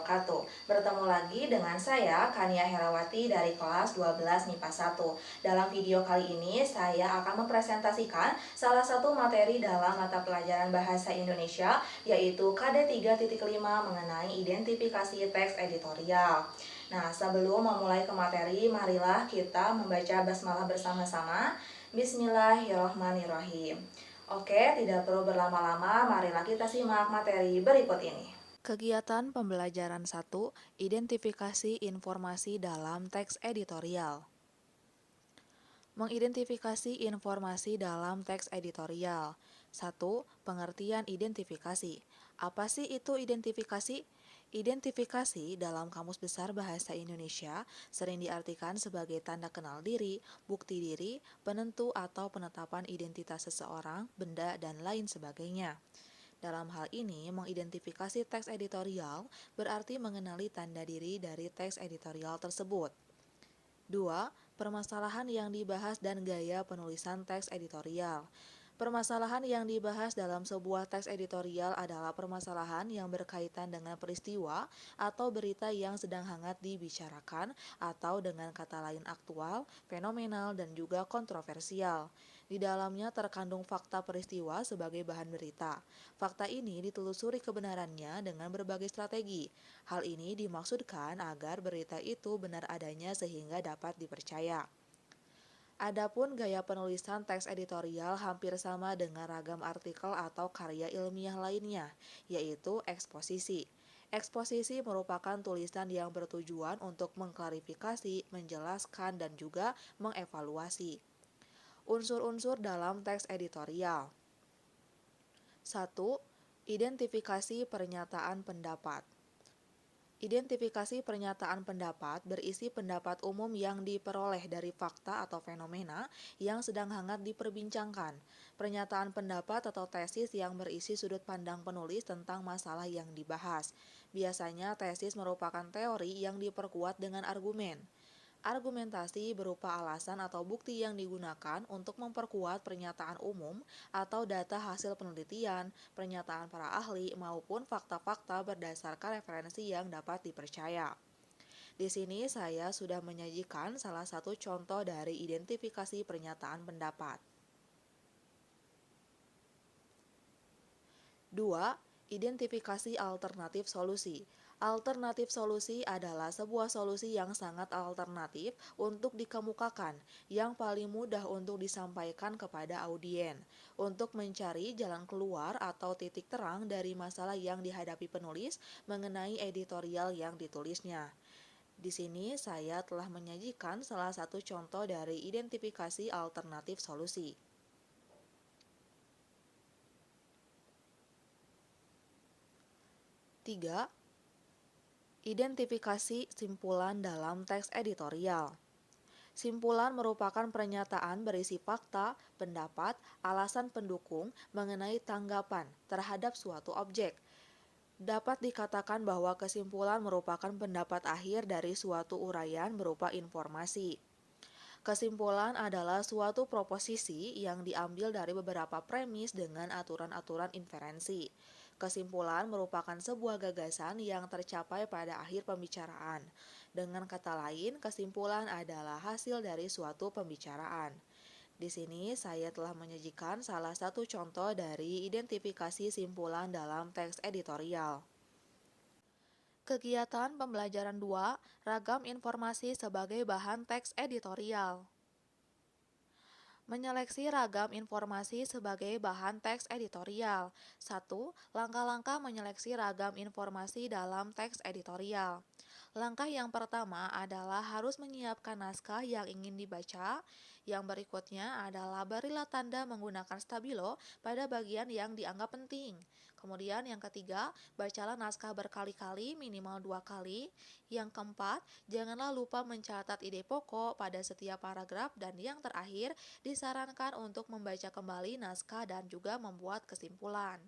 wabarakatuh. Bertemu lagi dengan saya, Kania Herawati dari kelas 12 MIPA 1. Dalam video kali ini, saya akan mempresentasikan salah satu materi dalam mata pelajaran Bahasa Indonesia, yaitu KD 3.5 mengenai identifikasi teks editorial. Nah, sebelum memulai ke materi, marilah kita membaca basmalah bersama-sama. Bismillahirrohmanirrohim. Oke, tidak perlu berlama-lama, marilah kita simak materi berikut ini. Kegiatan pembelajaran 1, identifikasi informasi dalam teks editorial. Mengidentifikasi informasi dalam teks editorial. 1. Pengertian identifikasi. Apa sih itu identifikasi? Identifikasi dalam Kamus Besar Bahasa Indonesia sering diartikan sebagai tanda kenal diri, bukti diri, penentu atau penetapan identitas seseorang, benda, dan lain sebagainya. Dalam hal ini, mengidentifikasi teks editorial berarti mengenali tanda diri dari teks editorial tersebut. 2. Permasalahan yang dibahas dan gaya penulisan teks editorial. Permasalahan yang dibahas dalam sebuah teks editorial adalah permasalahan yang berkaitan dengan peristiwa atau berita yang sedang hangat dibicarakan atau dengan kata lain aktual, fenomenal, dan juga kontroversial. Di dalamnya terkandung fakta peristiwa sebagai bahan berita. Fakta ini ditelusuri kebenarannya dengan berbagai strategi. Hal ini dimaksudkan agar berita itu benar adanya sehingga dapat dipercaya. Adapun gaya penulisan teks editorial hampir sama dengan ragam artikel atau karya ilmiah lainnya, yaitu eksposisi. Eksposisi merupakan tulisan yang bertujuan untuk mengklarifikasi, menjelaskan, dan juga mengevaluasi. Unsur-unsur dalam teks editorial. 1. Identifikasi pernyataan pendapat. Identifikasi pernyataan pendapat berisi pendapat umum yang diperoleh dari fakta atau fenomena yang sedang hangat diperbincangkan. Pernyataan pendapat atau tesis yang berisi sudut pandang penulis tentang masalah yang dibahas. Biasanya tesis merupakan teori yang diperkuat dengan argumen. Argumentasi berupa alasan atau bukti yang digunakan untuk memperkuat pernyataan umum atau data hasil penelitian, pernyataan para ahli, maupun fakta-fakta berdasarkan referensi yang dapat dipercaya. Di sini saya sudah menyajikan salah satu contoh dari identifikasi pernyataan pendapat. 2. Identifikasi alternatif solusi. Alternatif solusi adalah sebuah solusi yang sangat alternatif untuk dikemukakan, yang paling mudah untuk disampaikan kepada audien, untuk mencari jalan keluar atau titik terang dari masalah yang dihadapi penulis mengenai editorial yang ditulisnya. Di sini saya telah menyajikan salah satu contoh dari identifikasi alternatif solusi. 3. Identifikasi simpulan dalam teks editorial. Simpulan merupakan pernyataan berisi fakta, pendapat, alasan pendukung mengenai tanggapan terhadap suatu objek. Dapat dikatakan bahwa kesimpulan merupakan pendapat akhir dari suatu uraian berupa informasi. Kesimpulan adalah suatu proposisi yang diambil dari beberapa premis dengan aturan-aturan inferensi. Kesimpulan merupakan sebuah gagasan yang tercapai pada akhir pembicaraan. Dengan kata lain, kesimpulan adalah hasil dari suatu pembicaraan. Di sini saya telah menyajikan salah satu contoh dari identifikasi simpulan dalam teks editorial. Kegiatan pembelajaran 2, ragam informasi sebagai bahan teks editorial. Menyeleksi ragam informasi sebagai bahan teks editorial. 1. Langkah-langkah menyeleksi ragam informasi dalam teks editorial. Langkah yang pertama adalah harus menyiapkan naskah yang ingin dibaca. Yang berikutnya adalah berilah tanda menggunakan stabilo pada bagian yang dianggap penting. Kemudian yang ketiga, bacalah naskah berkali-kali minimal 2 kali. Yang keempat, janganlah lupa mencatat ide pokok pada setiap paragraf. Dan yang terakhir, disarankan untuk membaca kembali naskah dan juga membuat kesimpulan.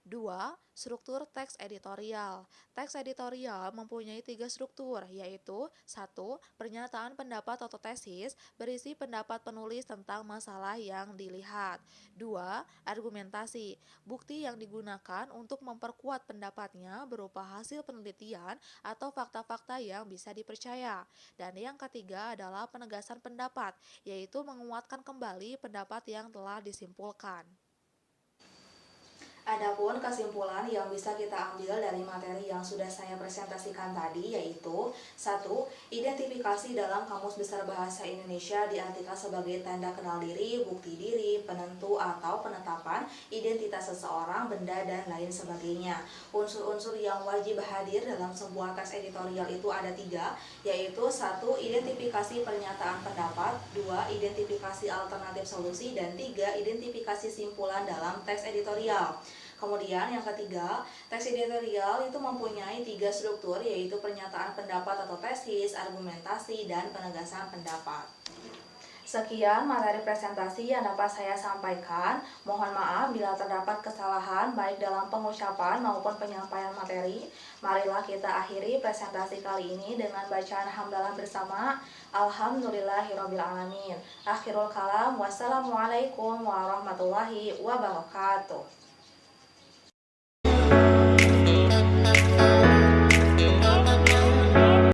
2. Struktur teks editorial. Teks editorial mempunyai 3 struktur, yaitu 1. Pernyataan pendapat atau tesis, berisi pendapat penulis tentang masalah yang dilihat. 2. Argumentasi, bukti yang digunakan untuk memperkuat pendapatnya berupa hasil penelitian atau fakta-fakta yang bisa dipercaya. Dan yang ketiga adalah penegasan pendapat, yaitu menguatkan kembali pendapat yang telah disimpulkan. Adapun kesimpulan yang bisa kita ambil dari materi yang sudah saya presentasikan tadi yaitu 1. Identifikasi dalam Kamus Besar Bahasa Indonesia diartikan sebagai tanda kenal diri, bukti diri, penentu atau penetapan identitas seseorang, benda, dan lain sebagainya. Unsur-unsur yang wajib hadir dalam sebuah teks editorial itu ada 3, yaitu 1. Identifikasi pernyataan pendapat, 2. Identifikasi alternatif solusi, dan 3. Identifikasi simpulan dalam teks editorial. Kemudian yang ketiga, teks editorial itu mempunyai 3 struktur, yaitu pernyataan pendapat atau tesis, argumentasi, dan penegasan pendapat. Sekian materi presentasi yang dapat saya sampaikan. Mohon maaf bila terdapat kesalahan baik dalam pengucapan maupun penyampaian materi. Marilah kita akhiri presentasi kali ini dengan bacaan hamdalah bersama. Alhamdulillahirobbilalamin. Akhirul kalam. Wassalamualaikum warahmatullahi wabarakatuh.